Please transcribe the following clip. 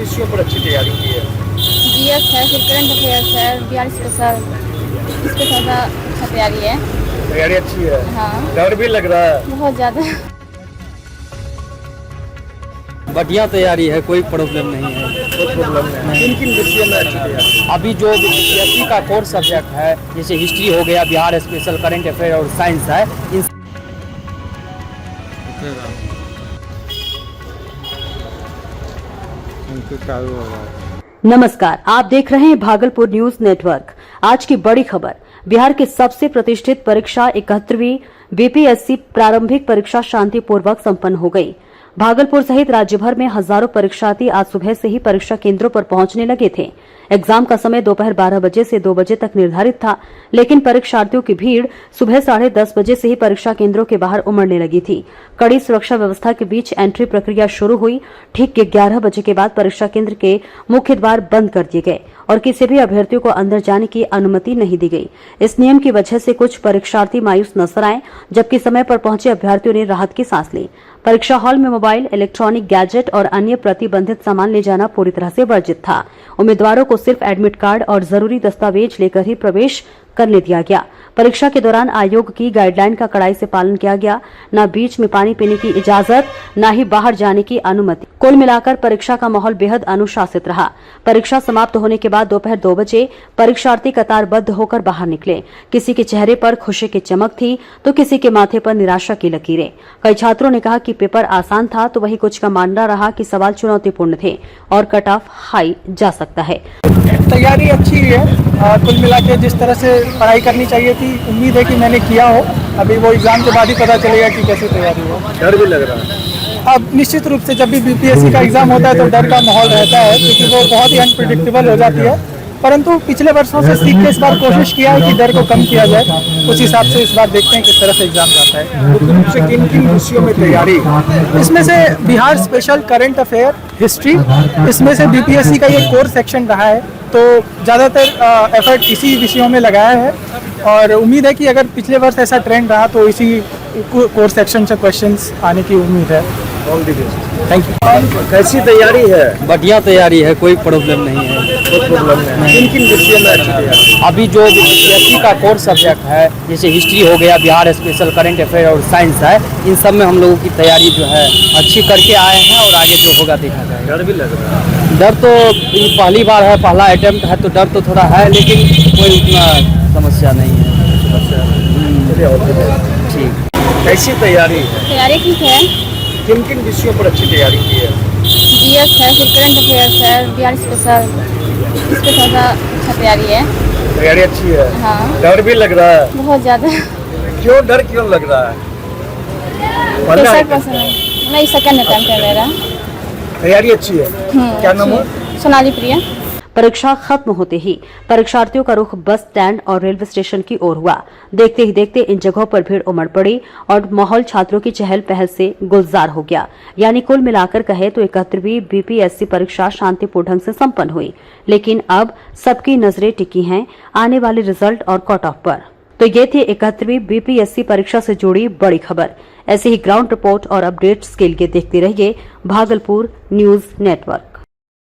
विषयों पर अच्छी तैयारी की है? जीएस है, फिर करंट अफेयर्स है, बिहार स्पेशल, इस पे थोड़ा अच्छा तैयारी है। तैयारी अच्छी है? हाँ, डर भी लग रहा है? बहुत ज़्यादा। बढ़िया तैयारी है, कोई प्रॉब्लम नहीं है। कोई प्रॉब्लम नहीं। किन किन विषयों में अच्छी तैयारी? अभी जो बीपीएससी का कोर सब्जेक्ट है, जैसे हिस्ट्री हो गया, बिहार स्पेशल, करंट अफेयर और साइंस है, इन नमस्कार, आप देख रहे हैं भागलपुर न्यूज नेटवर्क। आज की बड़ी खबर, बिहार की सबसे प्रतिष्ठित परीक्षा 71वीं बीपीएससी प्रारंभिक परीक्षा शांतिपूर्वक संपन्न हो गई। भागलपुर सहित राज्य भर में हजारों परीक्षार्थी आज सुबह से ही परीक्षा केंद्रों पर पहुंचने लगे थे। एग्जाम का समय दोपहर 12 बजे से 2 बजे तक निर्धारित था, लेकिन परीक्षार्थियों की भीड़ सुबह 10:30 बजे से ही परीक्षा केंद्रों के बाहर उमड़ने लगी थी। कड़ी सुरक्षा व्यवस्था के बीच एंट्री प्रक्रिया शुरू हुई। ठीक 11 बजे के बाद परीक्षा केंद्र के मुख्य द्वार बंद कर दिए गए और किसी भी अभ्यर्थियों को अंदर जाने की अनुमति नहीं दी गई। इस नियम की वजह से कुछ परीक्षार्थी मायूस नजर आए, जबकि समय पर पहुंचे अभ्यर्थियों ने राहत की सांस ली। परीक्षा हॉल में मोबाइल, इलेक्ट्रॉनिक गैजेट और अन्य प्रतिबंधित सामान ले जाना पूरी तरह से वर्जित था। उम्मीदवारों को सिर्फ एडमिट कार्ड और जरूरी दस्तावेज लेकर ही प्रवेश करने दिया गया। परीक्षा के दौरान आयोग की गाइडलाइन का कड़ाई से पालन किया गया। न बीच में पानी पीने की इजाजत, न ही बाहर जाने की अनुमति। कुल मिलाकर परीक्षा का माहौल बेहद अनुशासित रहा। परीक्षा समाप्त होने के बाद दोपहर 2 बजे परीक्षार्थी कतारबद्ध होकर बाहर निकले। किसी के चेहरे पर खुशी की चमक थी, तो किसी के माथे पर निराशा की लकीरें। कई छात्रों ने कहा कि पेपर आसान था, तो वहीं कुछ का मानना रहा कि सवाल चुनौतीपूर्ण थे और कट ऑफ हाई जा सकता है। तैयारी अच्छी है। कुल मिला के जिस तरह से पढ़ाई करनी चाहिए थी, उम्मीद है कि मैंने किया हो। अभी वो एग्जाम के बाद ही पता चलेगा कि कैसी तैयारी हो। डर भी लग रहा है? अब निश्चित रूप से जब भी बीपीएससी का एग्जाम होता है तो डर का माहौल रहता है, क्योंकि वो बहुत ही अनप्रिडिक्टेबल हो जाती है। परंतु पिछले वर्षों से सीख के इस बार कोशिश किया है कि डर को कम किया जाए। उस हिसाब से इस बार देखते हैं किस तरह से एग्जाम जाता है। मुख्य रूप से किन किन विषयों में तैयारी? इसमें से Bihar special, current affair, history, इसमें से बीपीएससी का ये कोर सेक्शन रहा है, तो ज़्यादातर एफर्ट इसी विषयों में लगाया है। और उम्मीद है कि अगर पिछले वर्ष ऐसा ट्रेंड रहा तो इसी कोर सेक्शन से क्वेश्चंस आने की उम्मीद है। All the best. Thank you. कैसी तैयारी है? बढ़िया तैयारी है, कोई प्रॉब्लम नहीं है। कोई प्रॉब्लम नहीं। किन किन विषयों में अच्छी तैयारी? अभी जो बीपीएससी का कोर सब्जेक्ट है, जैसे हिस्ट्री हो गया, बिहार स्पेशल, करंट अफेयर और साइंस है, इन सब में हम लोगों की तैयारी जो है अच्छी करके आए हैं और आगे जो होगा देखा जाएगा। डर भी लग रहा है? डर तो ये पहली बार है, पहला अटेम्प्ट है, तो डर तो थोड़ा है, लेकिन कोई उतना समस्या नहीं है। चलिए, ऑल द बेस्ट। ठीक। कैसी तैयारी है? तैयारी ठीक है। किन किन विषयों पर अच्छी तैयारी की है? जीएस है, फिर करंट अफेयर्स है, बिहार स्पेशल, इस पे थोड़ा अच्छा तैयारी है। तैयारी अच्छी है? हाँ, डर भी लग रहा है? बहुत ज़्यादा। क्यों डर क्यों लग रहा है? पहला प्रेशर attempt? पसंद नहीं, सेकंड अटेम्प्ट है मेरा। तैयारी अच्छी है? क्या नाम है? सोनाली प्रिया। परीक्षा खत्म होते ही परीक्षार्थियों का रुख बस स्टैंड और रेलवे स्टेशन की ओर हुआ। देखते ही देखते इन जगहों पर भीड़ उमड़ पड़ी और माहौल छात्रों की चहल पहल से गुलजार हो गया। यानी कुल मिलाकर कहे तो 71वीं बीपीएससी परीक्षा शांतिपूर्ण ढंग से संपन्न हुई। लेकिन अब सबकी नजरें टिकी हैं आने वाले रिजल्ट और कट ऑफ पर। तो ये थी 71वीं बीपीएससी परीक्षा से जुड़ी बड़ी खबर। ऐसे ही ग्राउंड रिपोर्ट और अपडेट्स के लिए देखते रहिए भागलपुर न्यूज नेटवर्क।